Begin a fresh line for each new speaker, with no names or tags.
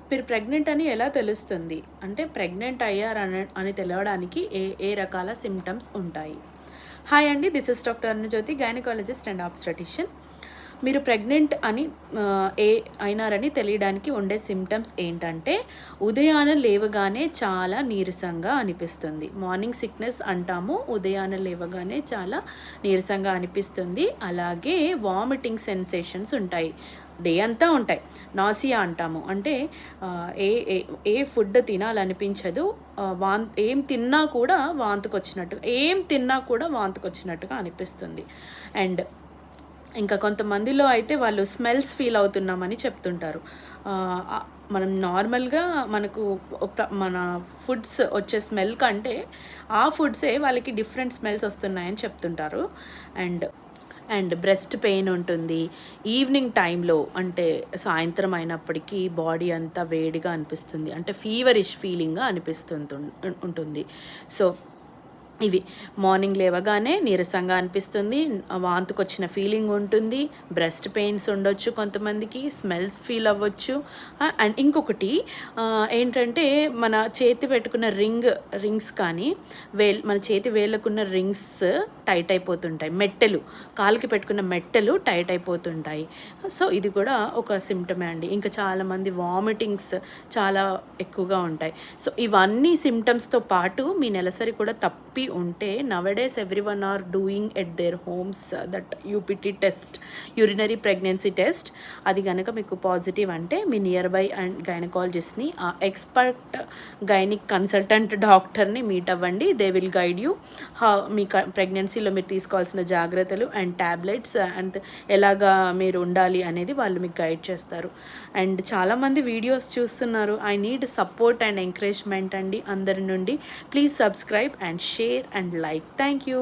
మీరు ప్రెగ్నెంట్ అని ఎలా తెలుస్తుంది అంటే ప్రెగ్నెంట్ అయ్యారని తెలవడానికి ఏ ఏ రకాల సిమ్టమ్స్ ఉంటాయి? హాయ్ అండి, this is doctor Arunajyothi, gynaecologist and obstetrician. మీరు ప్రెగ్నెంట్ అని అయినారని తెలియడానికి ఉండే సిమ్టమ్స్ ఏంటంటే, ఉదయాన లేవగానే చాలా నీరసంగా అనిపిస్తుంది. మార్నింగ్ సిక్నెస్ అంటాము, ఉదయాన లేవగానే చాలా నీరసంగా అనిపిస్తుంది. అలాగే వామిటింగ్ సెన్సేషన్స్ ఉంటాయి, డే అంతా ఉంటాయి. నాసియా అంటాము, అంటే ఏ ఏ ఏ ఫుడ్ తినాలనిపించదు. ఏం తిన్నా కూడా వాంతుకొచ్చినట్టుగా అనిపిస్తుంది. అండ్ ఇంకా కొంతమందిలో అయితే వాళ్ళు స్మెల్స్ ఫీల్ అవుతున్నామని చెప్తుంటారు. మనం నార్మల్గా మన ఫుడ్స్ వచ్చే స్మెల్ కంటే ఆ ఫుడ్సే వాళ్ళకి డిఫరెంట్ స్మెల్స్ వస్తున్నాయని చెప్తుంటారు. అండ్ బ్రెస్ట్ పెయిన్ ఉంటుంది. ఈవినింగ్ టైంలో, అంటే సాయంత్రం అయినప్పటికీ బాడీ అంతా వేడిగా అనిపిస్తుంది, అంటే ఫీవరిష్ ఫీలింగ్గా ఉంటుంది. సో ఇవి మార్నింగ్ లేవగానే నీరసంగా అనిపిస్తుంది, వాంతుకొచ్చిన ఫీలింగ్ ఉంటుంది, బ్రెస్ట్ పెయిన్స్ ఉండొచ్చు, కొంతమందికి స్మెల్స్ ఫీల్ అవ్వచ్చు. అండ్ ఇంకొకటి ఏంటంటే, మన చేతి పెట్టుకున్న రింగ్స్ కానీ మన చేతి వేళ్ళకున్న రింగ్స్ టైట్ అయిపోతుంటాయి, కాలుకి పెట్టుకున్న మెట్టెలు టైట్ అయిపోతుంటాయి. సో ఇది కూడా ఒక సిమ్టమే అండి. ఇంకా చాలామంది వామిటింగ్స్ చాలా ఎక్కువగా ఉంటాయి. సో ఇవన్నీ సిమ్టమ్స్తో పాటు మీ నెలసరి కూడా తప్పి ఉంటే, nowadays everyone are doing at their homes that UPT test, urinary pregnancy test. అది కనుక మీకు పాజిటివ్ అంటే మీ నియర్ బై అండ్ గైనకాలజిస్ట్ని, ఆ ఎక్స్పర్ట్ గైనిక్ కన్సల్టెంట్ డాక్టర్ని మీట్ అవ్వండి. దే విల్ గైడ్ యూ మీ ప్రెగ్నెన్సీలో మీరు తీసుకోవాల్సిన జాగ్రత్తలు అండ్ ట్యాబ్లెట్స్ అండ్ ఎలాగా మీరు ఉండాలి అనేది వాళ్ళు మీకు గైడ్ చేస్తారు. అండ్ చాలామంది వీడియోస్ చూస్తున్నారు. I need support and encouragement అండి అందరి నుండి. Please subscribe and share and like. Thank you.